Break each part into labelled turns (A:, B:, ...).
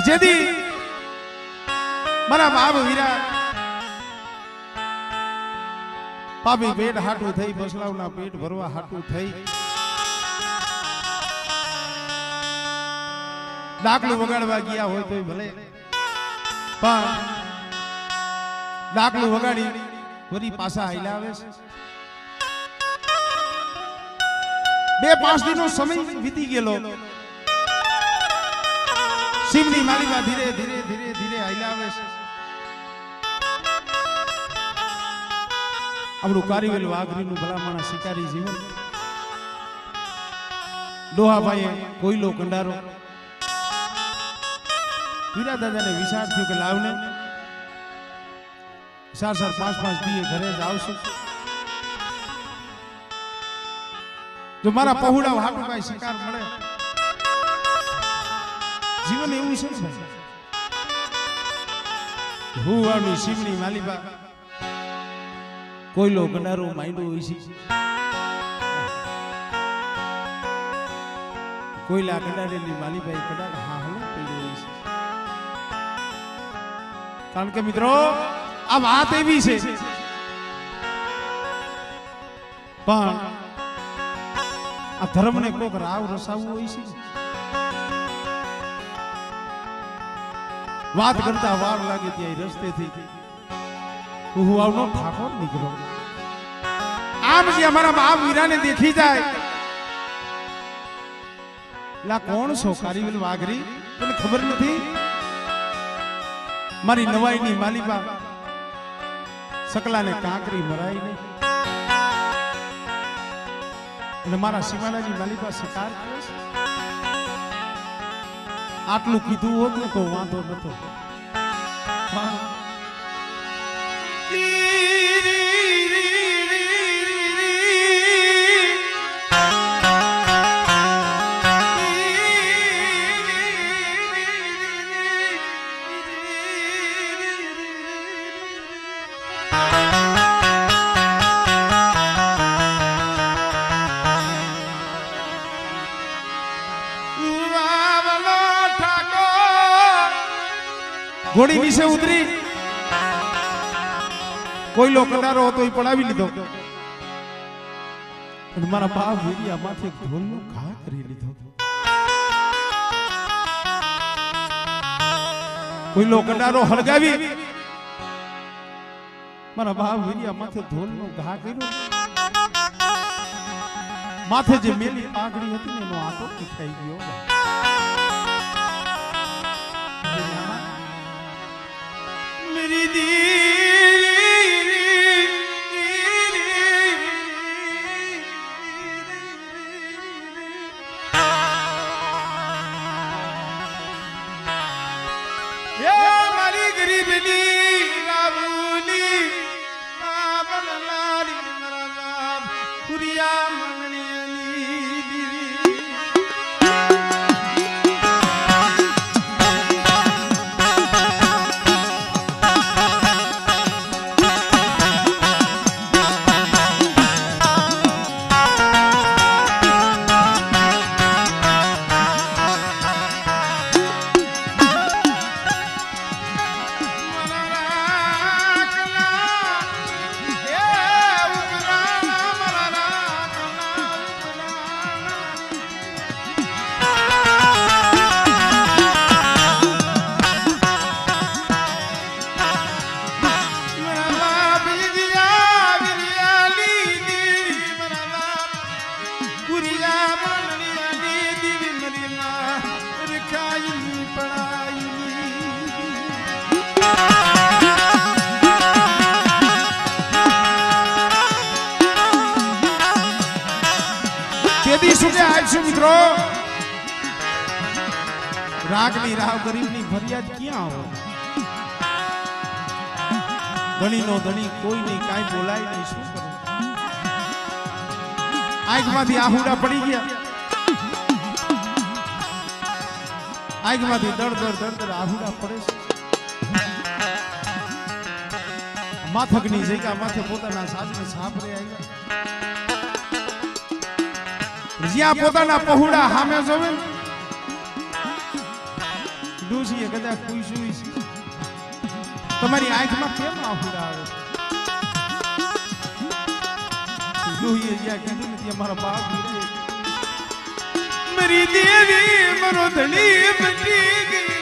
A: જેદી મારા બાપ વીરા પાપી પેટ હાટું થઈ બસલાવના પેટ ભરવા હાટું થઈ ડાકલું વગાડવા ગયા હોય તોય ભલે પણ ડાકલું વગાડી વળી પાછા હાઈલા આવે છે 2-5 દિનનો સમય વીતી ગયેલો શિવની માલીમાં ધીરે ધીરે ધીરે ધીરે હાઈલા આવે છે આપણું કારીવેલ વાઘરીનું ભલામણા શિકારી જીવન ડોહાભાઈએ કોઈલો કંડારો વીરા દાદાને વિચાર થયો કે લાવને 4-4 5-5 દીએ ઘરે જ આવશું જો મારા પહોળા હાટું કાંઈ શિકાર મળે જીવન એવું છે ને હું આનું શિવની માલીબા કોઈલો કંડારો માંડ્યો હોય છે કોઈલા કંડારેલી માલીબાઈ કડાર હા હલો પડ્યો હોય છે કારણ કે મિત્રો આ વાત એવી છે પણ આ ધર્મને કોક રાવ રસાવવું હોય છે વાત કરતા વાર લાગે ત્યાં રસ્તેથી હું આવનો ઠાકોર નીકળો આમ જે અમારા બાપ વીરાને દેખી જાય લા કોણ છો કારીવેલ વાઘરી તને ખબર નથી મારી નવાઈની માલીબા સકલાને કાંકરી મરાઈ નહીં અને મારા સીમાડાની માલીબા શિકાર કરે છે આટલું કીધું હોત ને તો વાંધો નતો ઘોડી નીચે ઉતરી કોઈલો કંડારો હતો એ પડાવી લીધો અને મારા બાપ વીરિયા માથે ઢોલનો ઘા કરી લીધો કોઈલો કંડારો હળગાવી મારા બાપ વીરિયા માથે ઢોલનો ઘા કર્યો માથે જે મેલી પાઘડી હતી ને એનો આંટો દેખાઈ ગયો मेरी मारी गरीबनी रावली बनलारी मरा पुरिया મિત્રો રાગની રાવ ગરીબની ફરિયાદ ક્યાં હોય ધણીનો ધણી કોઈ નહીં કાંઈ બોલાય નહીં શું કરું આંખમાંથી આહુડા પડી ગયા આંખમાંથી દડ આહુડા પડે છે માથકની જગ્યા માથે પોતાના સાજને સાપરે આવ્યા જ્યાં પોતાના પહોળા સામે જોવે ડોશીએ કદાચ પૂછ્યું છે તમારી આંખમાં કેમ આફુડા આવે ડોહીએ જ્યાં કીધું ને ત્યાં મારા બાપ મારી દેવી મારો ધણી બની ગઈ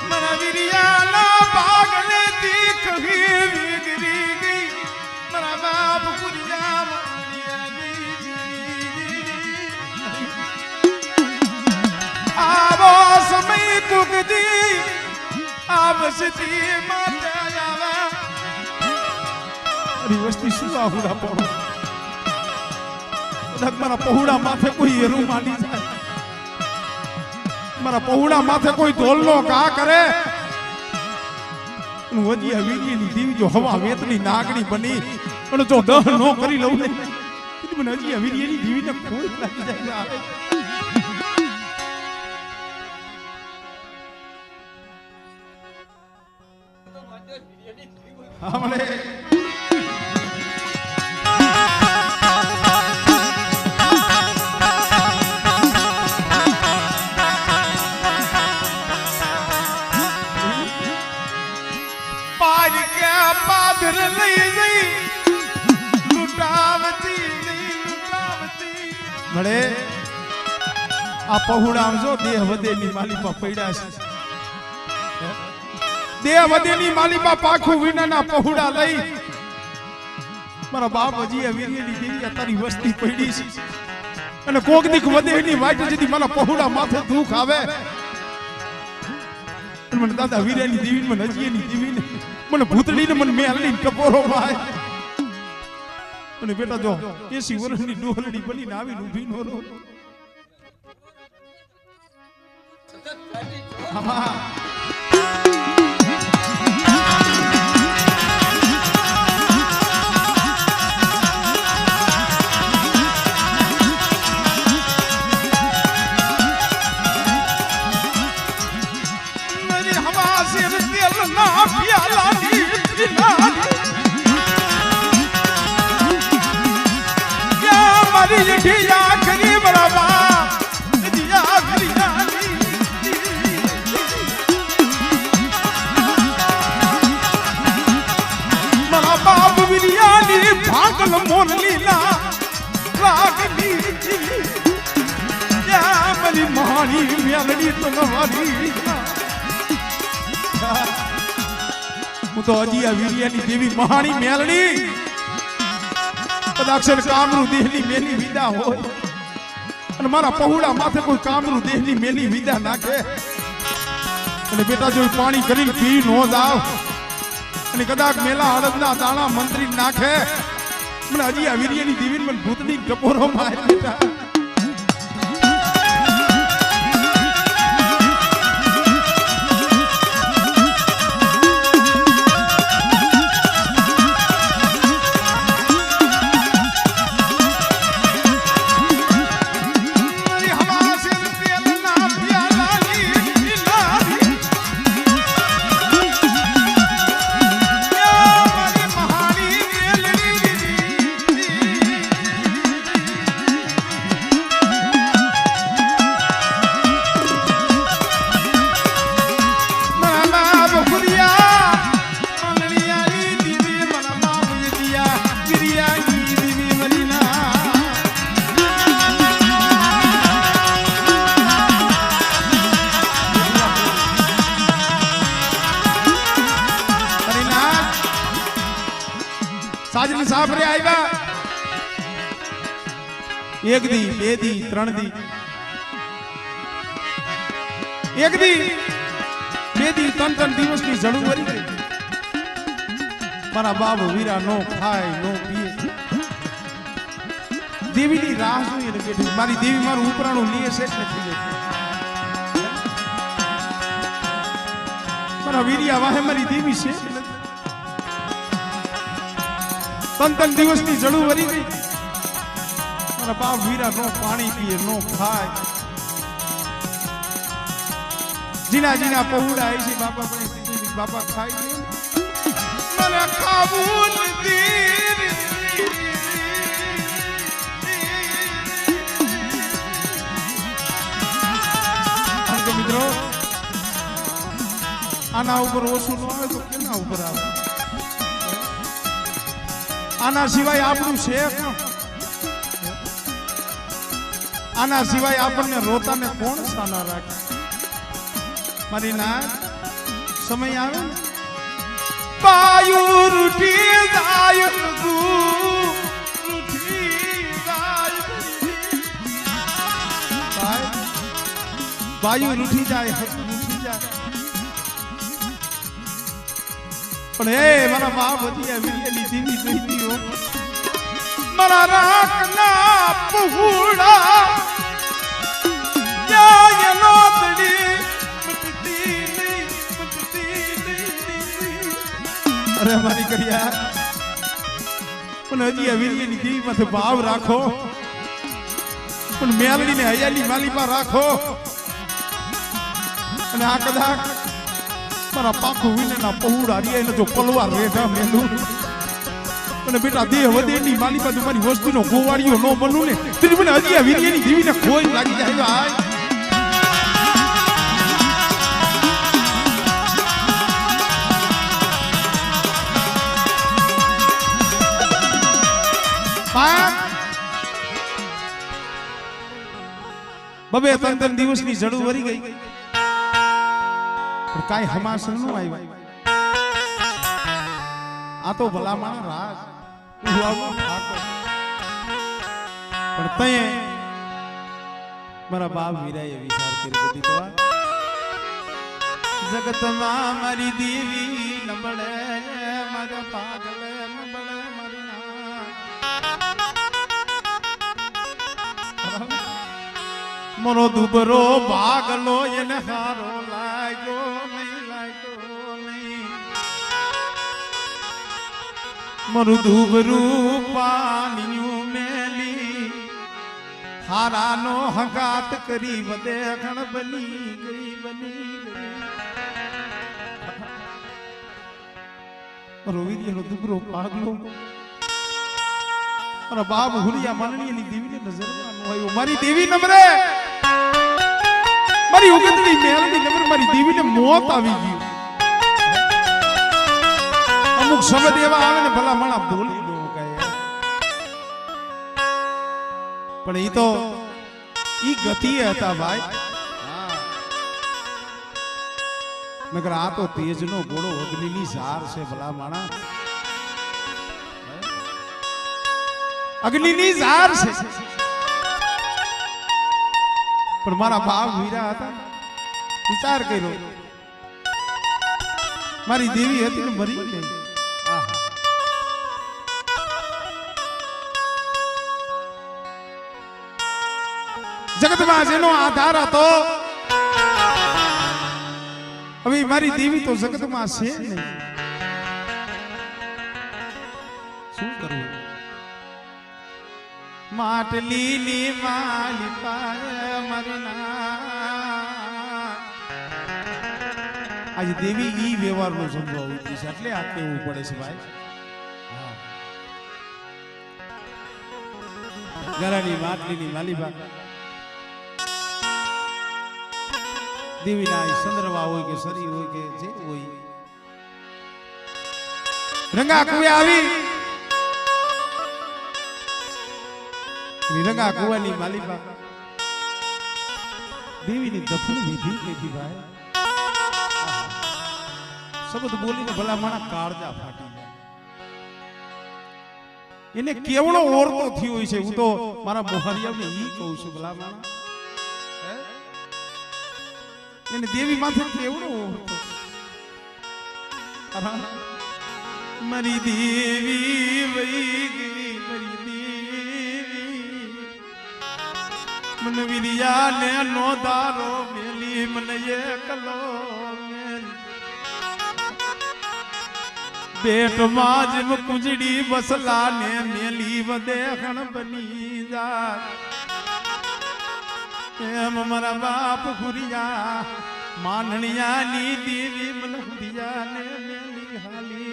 A: મારા વીરિયાના પાગલે દીખ વીગરી ગઈ મારા બાપ ગુરિયા આવો સમય કુકદી આવસતી માતા આવા અરે વસ્તી શું આહુડા પડો કદાચ મારા પહોળા માથે કોઈ હેરું માંડી જાય મારા પહોળા માથે કોઈ ઢોલનો ઘા કરે વધી વીગીની દેવી જો હવા વેતની નાગણી બની અને જો દહ નો કરી લઉં ને મને હજી વીગીની દેવીને કોઈ લાગી જાય આવે हमने पार के पादर लई गई लुटावती મળે આ પહોળામ જો દેહ વધેની માલિપા પડ્યા છે દેહ વધેની માલિપા પાખું વિનાના પહોળા લઈ મારા બાપ હજી વીરેની દેવી તારી વસ્તી પડી છે અને કોક દીક વધેની વાટ જતી મારા પહોળા માથે દુખ આવે મને દાદા વીરેની દેવી મને હજી એની દેવીને મને ભૂતડીને મને મેલની ટપોરો ભાઈ અને બેટા જો 80 વર્ષની ડોહલડી બનીને આવીને ઊભી નો રહો આમાં મોરલીલા લાગની યા મરી મહાની મેલડી તો નવારી હું તો હજી આ વીરિયાની દેવી મહાની મેલડી કદાક્ષર કામરૂ દેહની મેલી વિદા હોય અને મારા પહોળા માથે કોઈ કામરૂ દેહની મેલી વિદા નાખે અને બેટા જો પાણી કરીને પી નો જાવ અને કદાચ મેલા હળદના દાણા મંત્રી નાખે મને હજી આ વીરિયાની દેવીને મને ભૂતની ટપોરો મારી દીધા સાજની સાફરે આવ્યા એક દી બે દી ત્રણ દી એક દી બે દી ત્રણ દિવસની જડું વરી ગઈ મારા બાપ વીરા નો ખાય નો પીએ દેવીની રાહ જોઈએ બેઠી મારી દેવી મારું ઉપરાણું લીએ છે એટલે થઈ જાય મારા વીરિયા વાહે મારી દેવી છે ત્રણ દિવસની જડું વરી ગઈ મારા બાપ વીરા નો પાણી પીએ નો ખાય જીના જીના પહોળા છે બાપા પણ બાપા ખાઈ મને ખાવું નથી આના ઉપર ઓછું ન આવે તો કેના ઉપર આવે? આના સિવાય આપણું છે કોણ? આના સિવાય આપણને રોતાને કોણ સાના રાખે? મારી ના સમય આવે ને બાયુ રૂઠી જાય બાયુ રૂઠી જાય પણ હે મારા બાપ હતી વિયેલી દીવી જોઈતી હો મારા રાખના પહુડા જાય લોતડી અરે મારી કરિયા પણ હજી આ વિયેલી દીવી માથે ભાવ રાખો પણ મેલડીને હયાલી માલીમાં રાખો અને આ કદાચ મારા પાખું વિનેના પહુડા રિયાને જો પલવાર રેઠા મેલું અને બેટા દેહ વધેની માલી બાજુ મારી વસ્તુનો ગોવાળીઓ ન બનું ને તેની મને હજી આ વીર્યની દેવીને ખોઈ લાગી જાય હાય બબે 3 દિવસની જડું વરી ગઈ પણ કાઈ હમાસર નું આવ્યું આ તો ભલામણ રાજ પણ તે મારા બાપ વીરાએ વિચાર કરી દીધો જગતમાં મારી દેવી નબળે મારા પાગલે નબળે મારી મરો દુબરો ભાગલો એને હારો લાગ્યો નહીં મરું દુબરું પાણીયું મેલી હારાનો હંગાત કરી વધે ઘણ બની ગઈ રોવીનો દુબરો ભાગલો મારા બાપ હુલિયા માનણીની દેવીને નજરમાં આવ્યો મારી દેવી નમરે મારી ઉગતની મેલની નંબર મારી દેવીને મોત આવી ગયું અમુક શબ્દ એવા આવે ને ભલા મણા બોલી દો કહે પણ ઈ તો ઈ ગતિ હતા ભાઈ મગર આ તો તેજનો ઘોડો અગ્નિની ઝાર છે ભલા માણા અગ્નિની ઝાર છે પણ મારા બાપ વીરા હતા વિચાર કર્યો મારી દેવી હતી ને મરી ગઈ જગતમાં જેનો આધાર હતો હવે મારી દેવી તો જગતમાં છે નહીં શું કરવું માટલી ની માલી પાય મરના આજ દેવી ઈ વ્યવહાર નો સંભવ છે એટલે આ કેવું પડે છે ભાઈ ઘરાની માટલી ની માલી બા દેવી ના ચંદ્રવા હોય કે સરી હોય કે જે હોય રંગા કુએ આવી રંગા કુવાની માલિકા દેવીની દફન વિધિ કીધી ભાઈ શબ્દ બોલીને ભલા માણા કાળજા ફાટી જાય એને કેવડો ઓરતો થયો હોય છે હું તો મારા મોહરિયાને ઈ કહું છું ભલા માણા એને દેવી માથે કેવડો ઓરતો મારી દેવી વઈ ગઈ મારી દેવી मन विरिया ने नो दारो मेली मन ये कलो मेली पेट माजम कुजड़ी बसला ने मेली वदेखण बनी जा एम मरा बाप हुरिया माननिया नी देवी मन हुरिया ने मेली हाली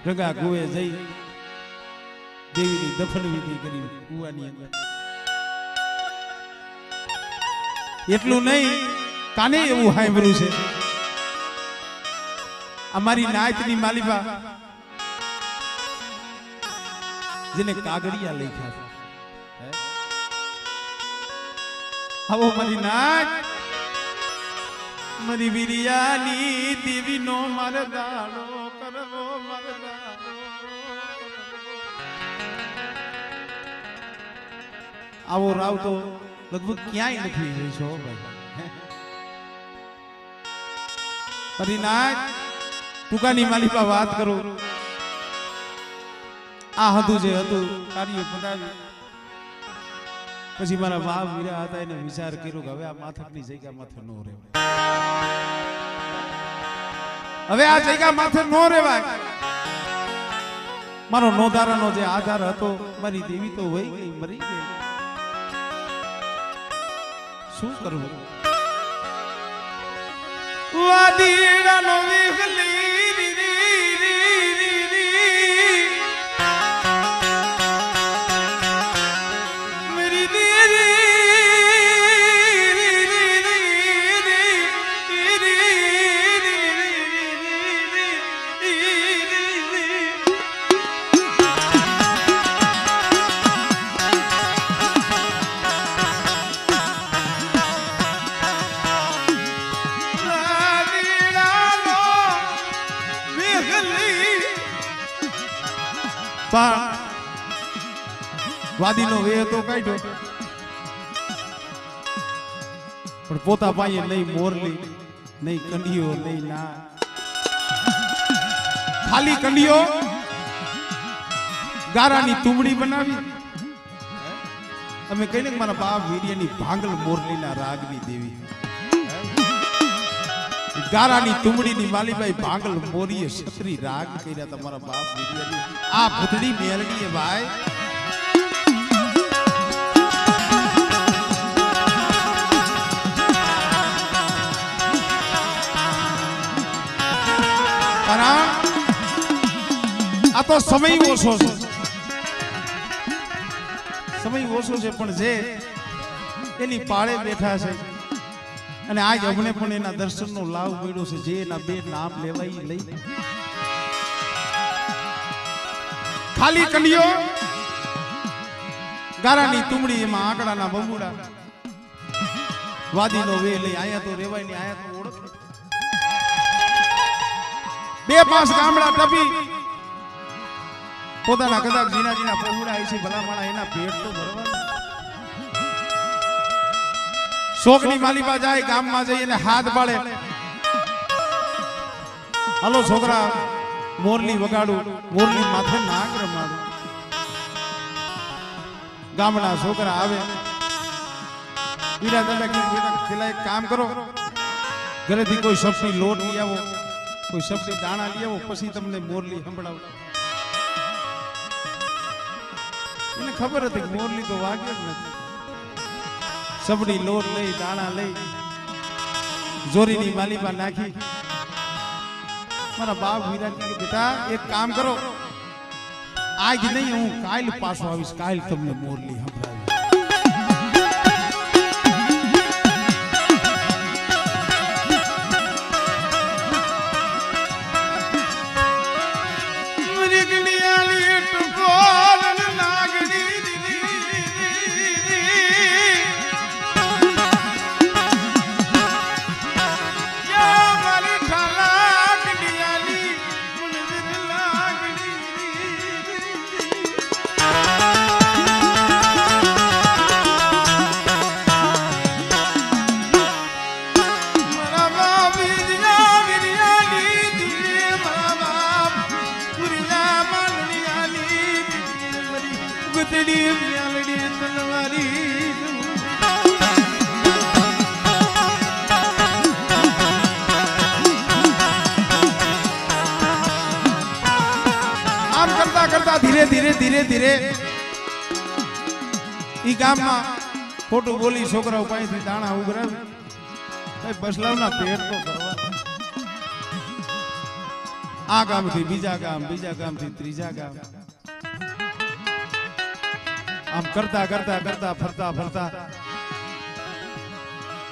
A: रगा गुए जई देवी दफन विधि કરી કુવાની અંદર એટલું નહીં કાને એવું સાંભળ્યું છે અમારી નાયતની માલિબા જેને કાગડિયા લખ્યા છે આવો મારી નાચ મારી વિરિયાની દેવીનો મરદાડો કરવો મરદાડો આવો રાવ તો લગભગ ક્યાંય નથી જોઈશો ભાઈ મારી નાચ ટૂંકાની માલિકા વાત કરો આ હતું જે હતું કાર્ય પતાવી પછી મારા બાપ વીરા હતા એને વિચાર કર્યો કે હવે આ માથકની જગ્યા માથે નો રહેવાય હવે આ જગ્યા માથે નો રહેવાય મારો નોધારાનો જે આધાર હતો મારી દેવી તો વહી ગઈ મરી ગઈ શું કરવું વાદીડાનો વિહલી વાદીનો વે તો કાઢ્યો પણ પોતા પાયે નહીં મોરલી નહીં કંડિયો નહીં ના ખાલી કંડિયો ગારાની તુમડી બનાવી અમે કહીને મારા બાપ વીર્યની ભાંગલ મોરલીના રાગની દેવી ગારાની તુમડીની માલીબાઈ ભાંગલ મોરીએ છત્રી રાગ કર્યા તમારા બાપ વીર્યની આ ભૂતડી મેલડીએ ભાઈ આ તો સમય ઓછો છે સમય ઓછો છે પણ જે એની પાળે બેઠા છે અને આજ અમને પણ એના દર્શનનો લાભ મળ્યો છે જે એના બે નામ લેવાય લઈ ખાલી કંડિયો ગારાની તુમડી એમાં આંકડાના બંબુડા વાદીનો વે લઈ આયા તો રેવાય ને આયા તો ઓળખ બે પાંચ ગામડા ટપી પોતાના કદાચ જીના પહોળા છે ભલામણા એના પેટ તો ભરવાના શોકની માલિકા જાય ગામમાં જઈ અને હાથ પાડે હાલો છોકરા મોરલી વગાડું મોરલી માથે નાગ રમાડું ગામના છોકરા આવે બીજા દાદા કે બેટા પેલા એક કામ કરો ઘરેથી કોઈ સબ્જી લોટ લઈ આવો કોઈ સબ્જી દાણા લઈ આવો પછી તમને મોરલી સંભળાવો એને ખબર હતી કે મોરલી તો વાગે જ નથી સબડી લોટ લઈ દાણા લઈ જોરીની માલીબા નાખી મારા બાપ વીરા કે બેટા એક કામ કરો આજ નહીં હું કાલ પાછો આવીશ કાલ તમને મોરલી સંભળાવી ધીરે ધીરે ધીરે ધીરે ઈ ગામમાં ખોટું બોલી છોકરાઓ પાસેથી દાણા ઉઘરાવી ભાઈ બસલાવના પેટ તો ભરવા આ ગામથી બીજા ગામથી ત્રીજા ગામ આમ કરતા કરતા કરતા ફરતા ફરતા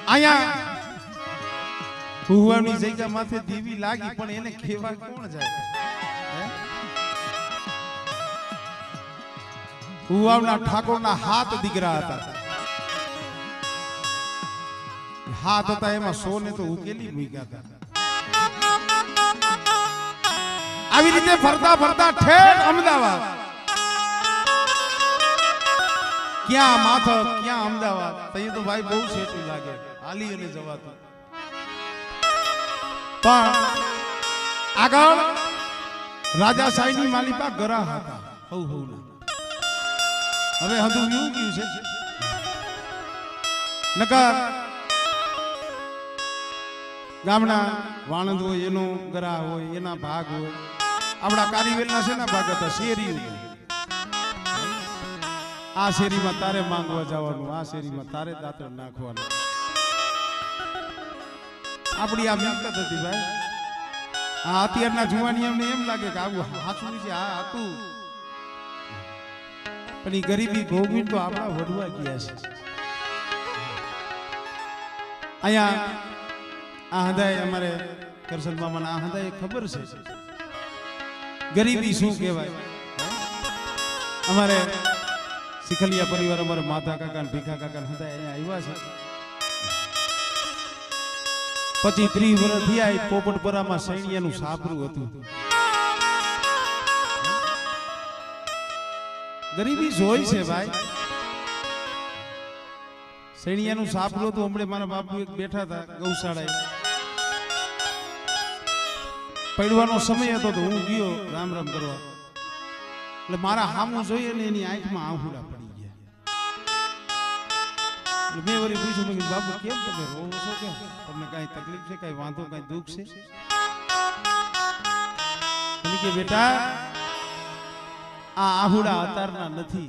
A: અહીંયા હુવાની જગ્યા માથે દેવી લાગી પણ એને ખેવા કોણ જાય? હુવાના ઠાકોરના હાથ દીકરા હતા. હાથ હતા એમાં સોને તો ઉકેલી મૂક્યા હતા. આવી રીતે ફરતા ફરતા ઠેઠ અમદાવાદ. ક્યાં માથક ક્યાં અમદાવાદ, તઈ તો ભાઈ બહુ સેટું લાગે, હાલી અને જવાતું. પણ આગળ રાજા સાઈની માલિકા ગરા હતા. હવે હદું એવું ગયું છે નકર ગામના વાણંદ હોય એનો ગરા હોય, એના ભાગ હોય. આપણા કારીવેલના શેના ભાગ હતા? શેરી. આ શેરીમાં તારે માંગવા જવાનું, આ શેરીમાં તારે દાંતણ નાખવાનું. આપણી આ મિલકત હતી ભાઈ. આ અત્યારના જુવાની અમને એમ લાગે કે આવું હાથું છે, આ હતું. પણ એ ગરીબી ભોગવીને તો આપણા વડવા ગયા છે. અહીંયા આ હદાય અમારે કરશન મામાના આ હદાય ખબર છે ગરીબી શું કહેવાય. અમારે શીખલિયા પરિવાર, અમારે માતા કાકા ભીખા કાકા હતા અહીંયા આવ્યા છે. 25-30 વર્ષ થયા. પોપટપરામાં સૈણિયાનું સાપરું હતું. ગરીબી જોઈ છે ભાઈ. સૈણિયાનું સાપરું હતું. હમણાં મારા બાપુ એક બેઠા હતા ગૌશાળાએ. પડવાનો સમય હતો તો હું ગયો રામ રામ કરવા. એટલે મારા હામું જોઈએ ને એની આંખમાં આંખુડા પડી ગયા. એટલે મેં વળી પૂછ્યું કે બાપુ કેમ તમે રોવો છો? કે તમને કઈ તકલીફ છે, કઈ વાંધો, કઈ દુઃખ છે? એટલે કે બેટા આ આહુડા અતારના નથી.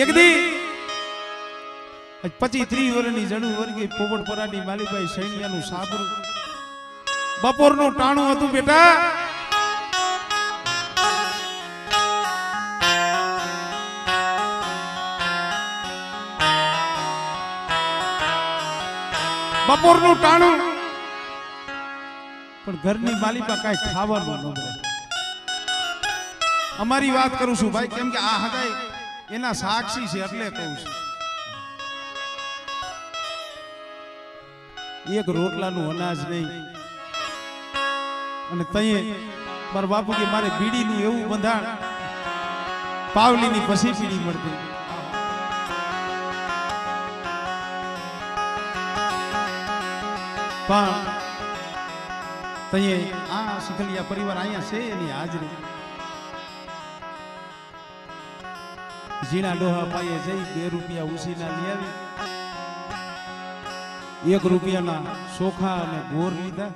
A: એક દી 25-30 વર્ષની જડું વર્ગી પોપટપરાની માલીભાઈ સૈણિયાનું સાબરું બપોરનું ટાણું હતું. બેટા બપોરનું ટાણું, પણ ઘરની માલિકા કઈ ખાવાનું ન મળે. અમારી વાત કરું છું ભાઈ, કેમ કે આ હદાય એના સાક્ષી છે એટલે કહું છું. એક રોટલાનું અનાજ નહીં. અને તઈએ મારા બાપુ કે મારે બીડીનું એવું બંધાણ, પાવલીની પછી બીડી મળતી. પણ તઈએ આ શીખલિયા પરિવાર અહીંયા છે એની હાજરી. ઝીણા ડોહા પાયે જઈ 2 રૂપિયા ઉસીના લઈ આવી. 1 રૂપિયાના ચોખા અને ગોર લીધા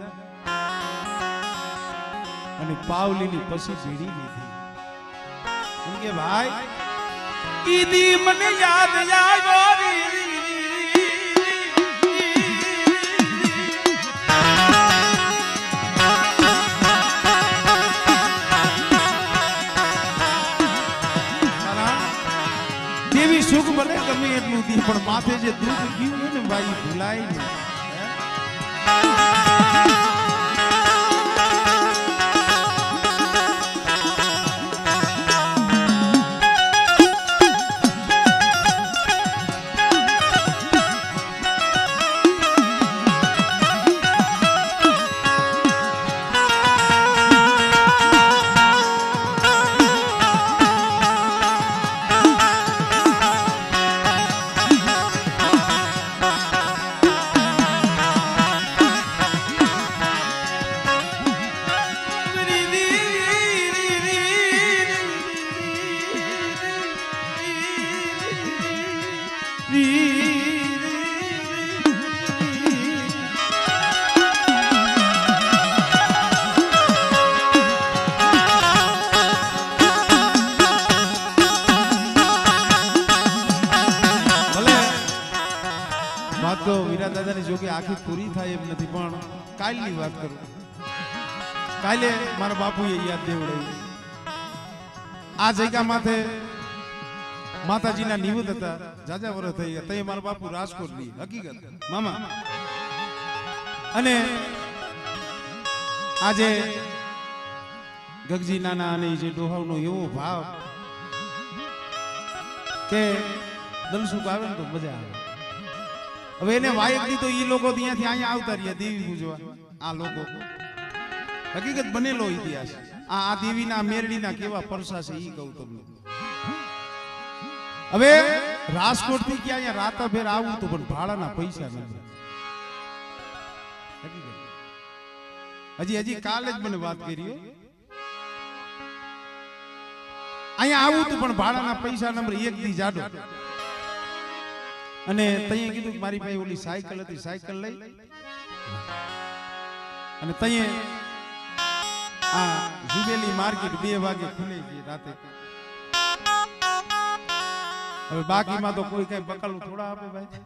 A: અને પાવલીની પછી બીડી લીધી. કે ભાઈ કીધી મને યાદ આવ્યો સુખ બને ગમે એટલું દી, પણ માથે જે દુઃખ ગયું ને ભાઈ ભૂલાય નહીં. તો વીરા દાદાની જોકે આખી પૂરી થાય એમ નથી, પણ કાલની વાત કરું. કાલે મારા બાપુએ યાદ દેવડાવી. આ જગ્યા માથે માતાજીના નિવેદ હતા જાજા વર થઈ ગયા તઈ મારા બાપુ રાજકોટ ની હકીકત મામા અને આજે ગગજી નાના અને જે ડોહાવનો એવો ભાવ કે દલસુખ આવે ને તો મજા આવે હવે એને વાયક દી તો ઈ લોકો ત્યાંથી અહીંયા આવતા રહ્યા દેવી પૂજવા આ લોકો હકીકત બનેલો ઇતિહાસ આ દેવીના મેરડીના કેવા પરસા છે ઈ કહું તમને હવે રાજકોટ થી ક્યાં અહીંયા રાતાભેર આવું તો પણ ભાડાના પૈસા નથી હજી કાલે જ મને વાત કરી અહીંયા આવું તું પણ ભાડાના પૈસા નંબર 1 દી જાડો અને તઈએ કીધું કે મારી પાસે ઓલી સાયકલ હતી સાયકલ લઈ અને તઈએ આ જુબેલી માર્કેટ 2 વાગે ખુલે ગઈ રાતે હવે બાકીમાં તો કોઈ કઈ બકાલું થોડા આપે ભાઈ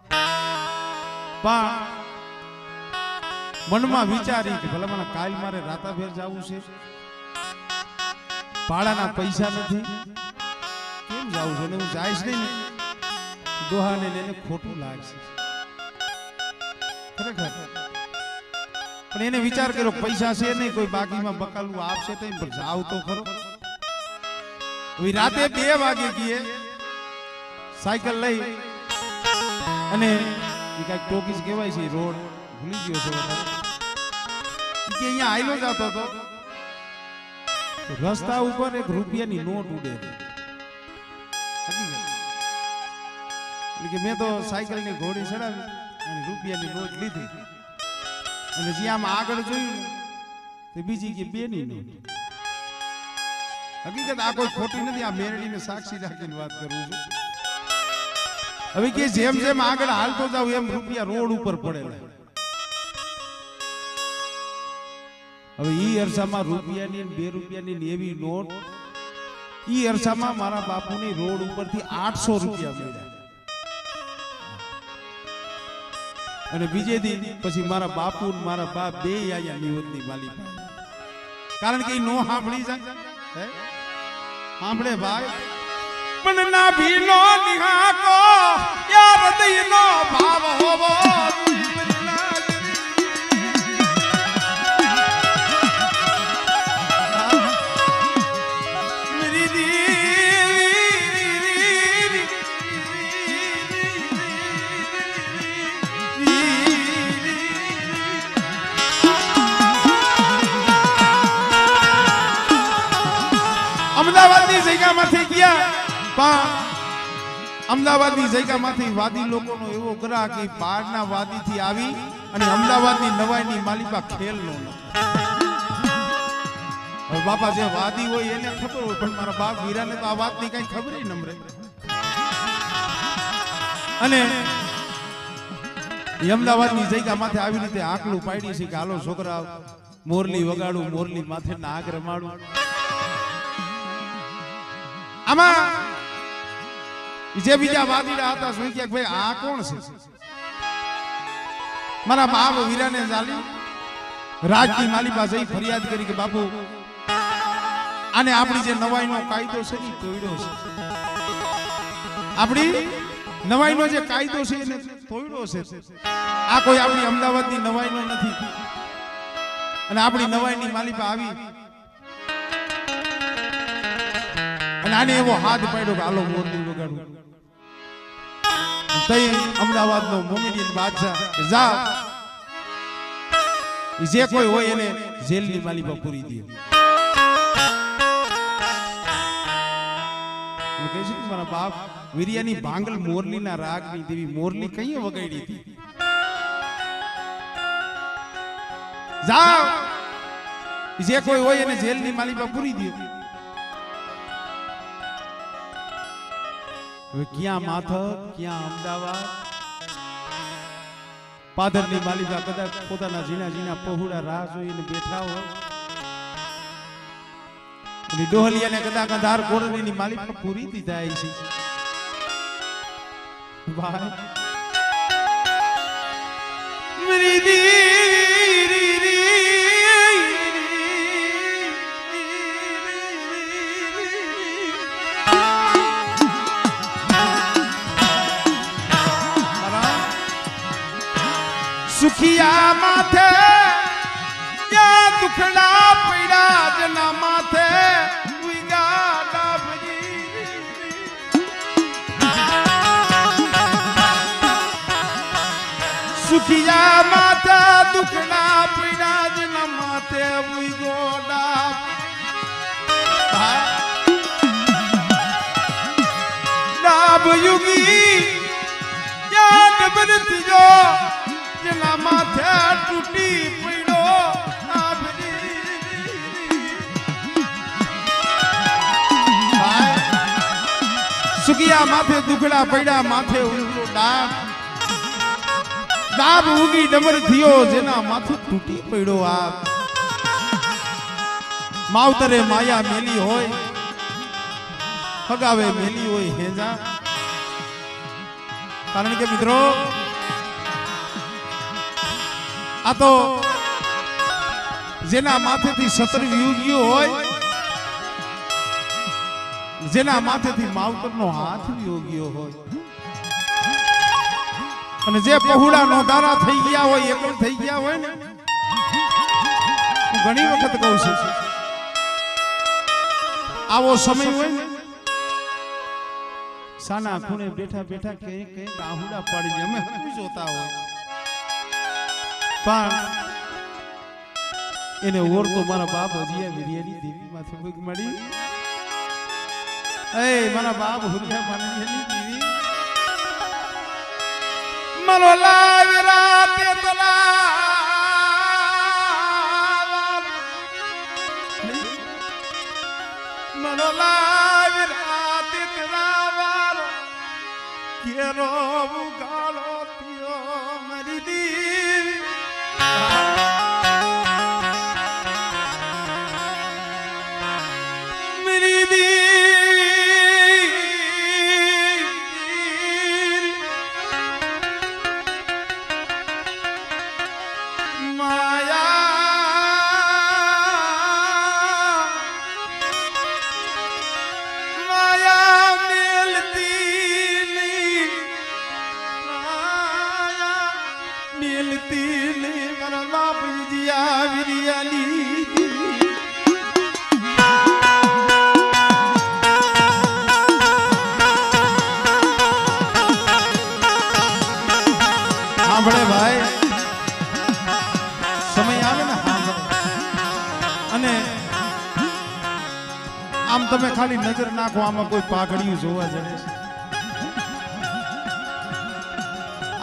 A: પણ મનમાં વિચારી કે ભલા મને કાલ મારે રાતાભેર જવું છે ભાડાના પૈસા નથી કેમ જાવું છે હું જાઈશ નહીં દોહાને લઈને ખોટું લાગશે ખરેખર પણ એને વિચાર કર્યો પૈસા છે નહીં કોઈ બાકીમાં બકાલું આપશે તો પણ જાવ તો ખરો હવે રાતે 2 વાગે ગયે સાયકલ લઈ અને એ કઈક ટોકીસ કહેવાય છે રોડ ભૂલી ગયો છે કે અહીંયા આયલો જતો હતો રસ્તા ઉપર એક રૂપિયાની નોટ ઉડે કે મેં તો સાયકલ ની ઘોડી ચડાવી અને રૂપિયાની નોટ લીધી અને જ્યાં આગળ જોયું તો બીજી કે 2 ની નોટ હકીકત આ કોઈ ખોટી નથી આ મેરડીને સાક્ષી રાખીને વાત કરું છું હવે કે જેમ જેમ આગળ હાલતો જાવ એમ રૂપિયા રોડ ઉપર પડેલા હવે ઈ અરસામાં રૂપિયાની 2 રૂપિયાની એવી નોટ ઈ અરસામાં મારા બાપુની રોડ ઉપરથી 800 રૂપિયા મળ્યા અને બીજે દિન પછી મારા બાપુ અને મારા બાપ બે આયા નિવૃત્તિ વાલી કારણ કે નો સાંભળી જાય સાંભળે ભાઈ પણ ના ભીનો નિહાકો યાર હૃદયનો ભાવ હોવો અમદાવાદની જગ્યામાંથી ગયા પણ અમદાવાદની જગ્યામાંથી વાદી લોકોનો એવો ગ્રહ કે બહારના વાદીથી આવી અને અમદાવાદની નવાઈની માલિકા ખેલનો હવે બાપા જે વાદી હોય એને ખબર હોય પણ મારા બાપ વીરાને તો આ વાતની કઈ ખબર ન નમરે અને અમદાવાદની જગ્યામાંથી આવી રીતે આકલું પાડી છે કે હાલો છોકરા મોરલી વગાડું મોરલી માથે ના આગ રમાડું આમાં જે બીજા વાદીડા હતા શું કે ભાઈ આ કોણ છે મારા બાપ વીરાને ચાલી રાજની માલી પાસે ફરિયાદ કરી કે બાપુ આને આપણી જે નવાઈનો કાયદો છે ને તોડ્યો છે આપણી નવાઈનો જે કાયદો છે એને તોડ્યો છે આ કોઈ આપણી અમદાવાદની નવાઈનો નથી અને આપણી નવાઈની માલિકા આવી અને આને એવો હાથ પાડ્યો કે હાલો મોરલી વગાડું તઈ અમદાવાદનો મોમેડિયન બાદશાહ જા જે કોઈ હોય એને જેલની માલિકા પૂરી દે કહે છે મારા બાપ વીરિયાની ભાંગલ મોરલીના રાગની દેવી મોરલી કઈ વગાડી હતી જાઓ જે કોઈ હોય એને જેલની માલિકા પૂરી દે હવે ક્યાં માથક ક્યાં અમદાવાદ પાદરની માલિકા કદાચ પોતાના ઝીણા ઝીણા પહોળા રાહ જોઈને બેઠા હોય અને ડોહલિયાને કદાચ અંધાર કોરડીની માલિકા પૂરી દીધા છે ભાઈ મેરી સુખિયા માથે યા દુખડા પીડા જના માથે વિગા ડાબજી સુખિયા માથે દુખડા પીડા જના માથે વિગો ડાબ ડાબ યુગી યા ડબરતી જો જના માથે તૂટી પડ્યો સુગિયા માથે દુખડા પડ્યા માથે ઉગલો ડાબ ડાબ ઉગી ડમર થયો જેના માથે તૂટી પડ્યો આ માવતરે માયા મેલી હોય ફગાવે મેલી હોય હેજા કારણ કે મિત્રો આ તો જેના માથેથી સતર યુગીઓ હોય જેના માથેથી માવતરનો હાથ યોગ્યો હોય અને જે પહોળા નોંધારા થઈ ગયા હોય એકલ થઈ ગયા હોય ને હું ઘણી વખત કહું છું આવો સમય હોય ને સાના ખૂણે બેઠા બેઠા કઈ કઈ આહુડા પાડી અમે જોતા હોય પણ એને ઓર તો મારા બાપ હજી વિરિયાની દેવી માથે પગ મળી એ મારા બાપ હુરિયા માનીની દેવી મનો લાવ રાતે તલાવ મનો લાવ રાતે તલાવ કેરો ગાળો તિયો મરી દેવી સાંભળે ભાઈ સમય આવે ને અને આમ તમે ખાલી નજર નાખો આમાં કોઈ પાઘડિયું જોવા જડે છે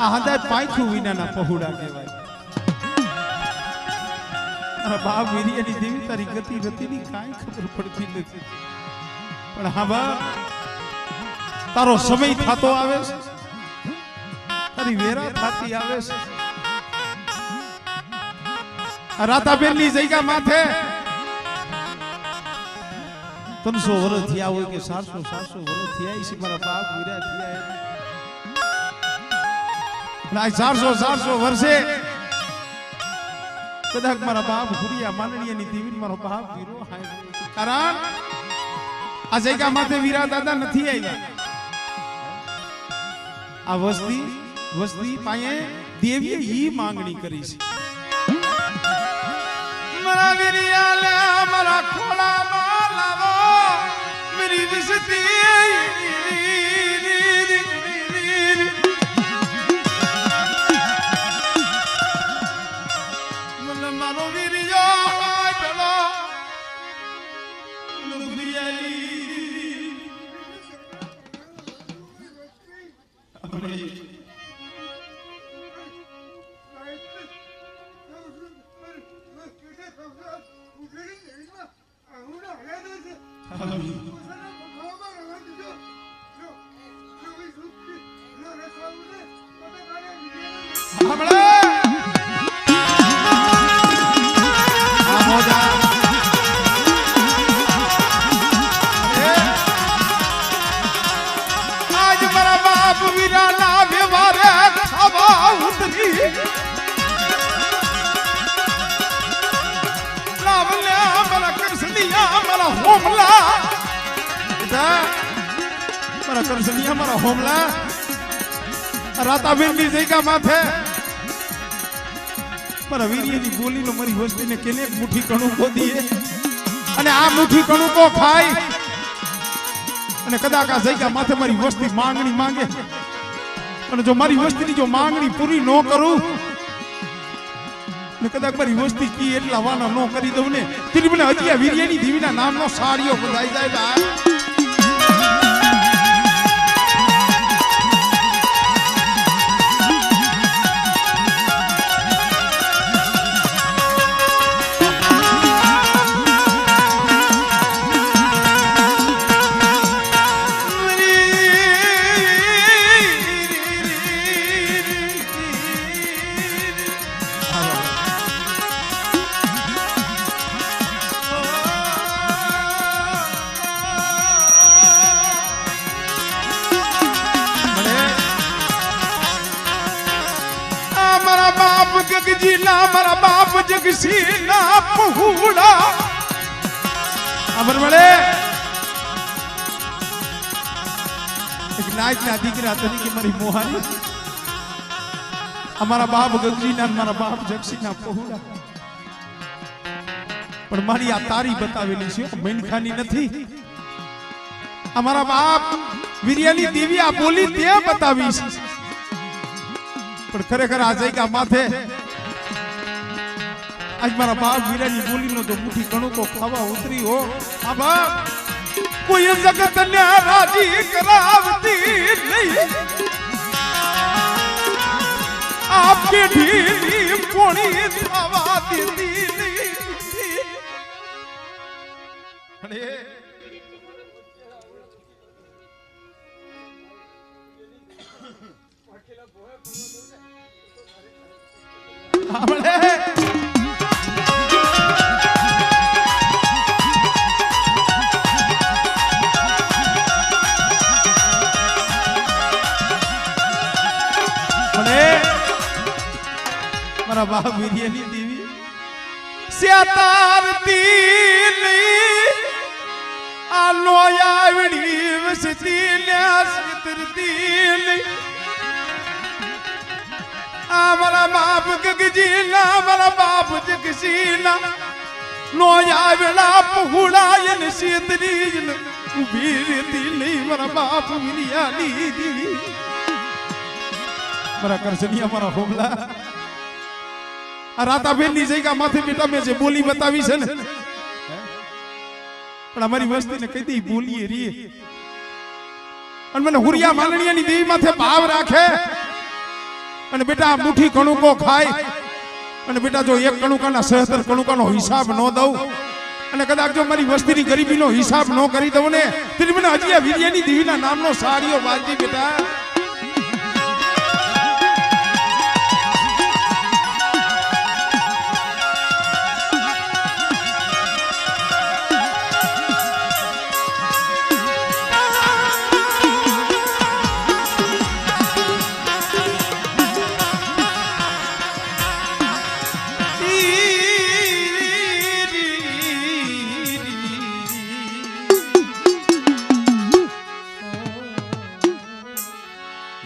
A: આ હદાય પાયથું વિનાના પહોળા કહેવાય અને બાપ વિરિયાની દેવી તારી ગતિ રતિની કાંઈ ખબર પડતી નથી પણ હા બા તારો સમય થતો આવે છે તારી વેરા થાતી આવે છે રાતાબેન ની જગ્યા માથે 300 વર્ષ થયા હોય કે 400 વર્ષ થયા છે મારા બાપ વિરા થયા ના 400 વર્ષે કદાચ મારા બાપ હુરિયા માનણીયાની દેવી મારો બાપ વીરો હાય કારણ આ જગ્યા માથે વીરા દાદા નથી આવ્યા આ વસ્તી પાયે દેવીએ ઈ માંગણી કરી છે મારા વીરિયા લે મારા ખોળામાં લાવો મારી વિસતી મને મારો વીરિયો ચલો आज मारा बाप वीरा ना व्यवहारे खावा उतरी लावल्या मला करसलिया मला होमला મારા કરસલિયા મારા હોમલા રાતાબેન ની જગ્યા માથે મારા વીર્યની બોલીનો મારી વસ્તીને કેને મુઠ્ઠી કણુકો દીએ અને આ મુઠ્ઠી કણુકો ખાય અને કદાચ આ જગ્યા માથે મારી વસ્તી માંગણી માંગે અને જો મારી વસ્તીની જો માંગણી પૂરી ન કરું ને કદાચ મારી વસ્તી કી એટલા વાના ન કરી દઉં ને તેની મને હજી આ વીર્યની દેવીના નામનો સાડીઓ બધાઈ જાય. મારા બાપ જગસી ના પહુડા અમરવડે એક નાયકના દીકરા તરીકે મારી મોહાની અમારા બાપ ગગજીના મારા બાપ જગસીના પહુડા પણ મારી આ તારી બતાવેલી છે મૈનખાની નથી. અમારા બાપ વીર્યની દેવી આ બોલી તે બતાવી છે પણ ખરેખર આ જગ્યા માથે આજ મારા બાપ વીરાની બોલીનો તો મુઠ્ઠી કણુકો ખાવા ઉતરી હો આ બાપ કોઈ જગત ને રાજી કરાવતી નહીં આપકે ઢીલી પોણી થવા દેતી નહીં. અરે આપણે મારા બાપ વીર્યની દેવી સ્યાતારતી નહીં આ લોયાવડી વસતી ને સ્તરતી નહીં. આ મારા બાપ ગગજીના મારા બાપ જગસીના લોયાવડા પહુડા ને સ્તરી ને ઉભી રહેતી નહીં. મારા બાપ વીર્યાની દેવી મારા કરસનિયા મારા હોમલા આ રાતાબેન ની જગ્યા માથે બેટા મેં જે બોલી બતાવી છે ને પણ અમારી વસ્તીને કહી દઈ બોલીએ રીએ અને મને હુરિયા માંગણીયાની દેવી માથે ભાવ રાખે અને બેટા આ મુઠ્ઠી કણુકો ખાય અને બેટા જો એક કણુકાના 76 કણુકાનો હિસાબ ન દઉં અને કદાચ જો મારી વસ્તીની ગરીબીનો હિસાબ ન કરી દઉં ને તો મને હજી આ વીર્યની દેવીના નામનો સાડીઓ બાજી બેટા.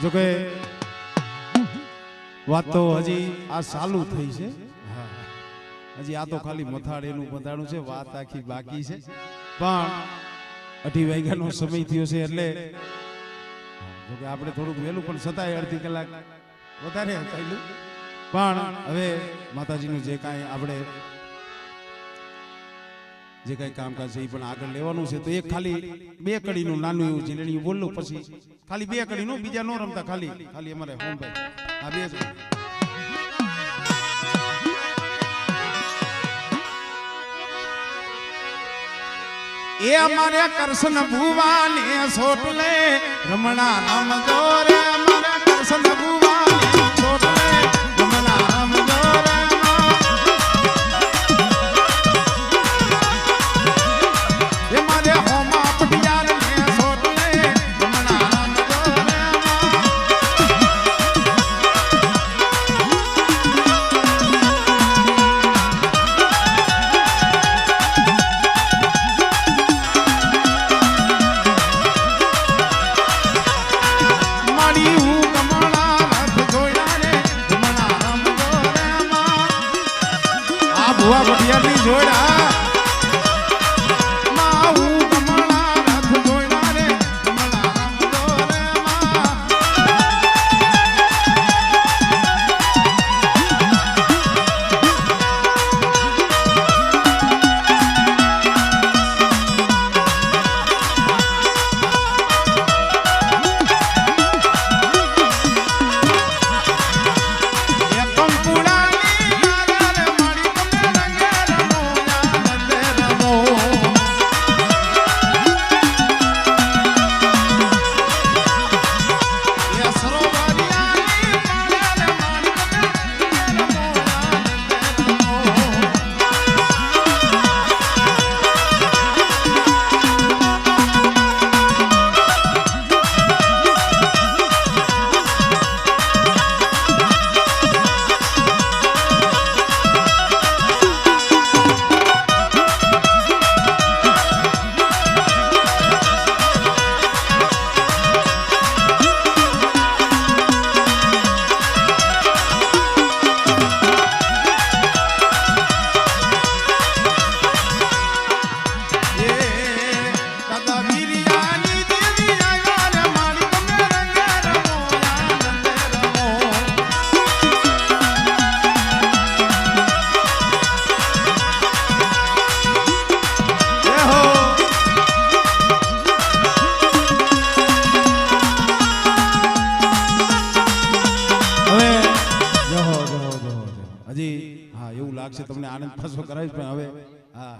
A: જોકે વાત તો હજી આ ચાલુ થઈ છે હજી આ તો ખાલી મથાળેનું બંધાણું છે વાત આખી બાકી છે પણ 2:30 વાગ્યાનો સમય થયો છે એટલે જોકે આપણે થોડુંક વહેલું પણ છતાંય અડધી કલાક વધારે થયેલું પણ હવે માતાજીનું જે કાંઈ આપણે જે કઈ કામકાજ છે એ પણ આગળ લેવાનું છે તો એક ખાલી 2 કડીનું નાનું એવું જીલણીયું બોલું પછી ખાલી 2 કડીનું બીજા નો રમતા ખાલી અમારે હોમભાઈ આ 2 એ અમારે કરશન ભુવાને સોટલે રમણા નામ જોરે અમારે કરશન ભુવાને સોટલે રમણા નામ જોરે એ મારે હોમા પટિયાર ને સોટલે રમણા નામ જોરે મારી હું કમળા આનંદ પાછો કરાવીશ પણ હવે હા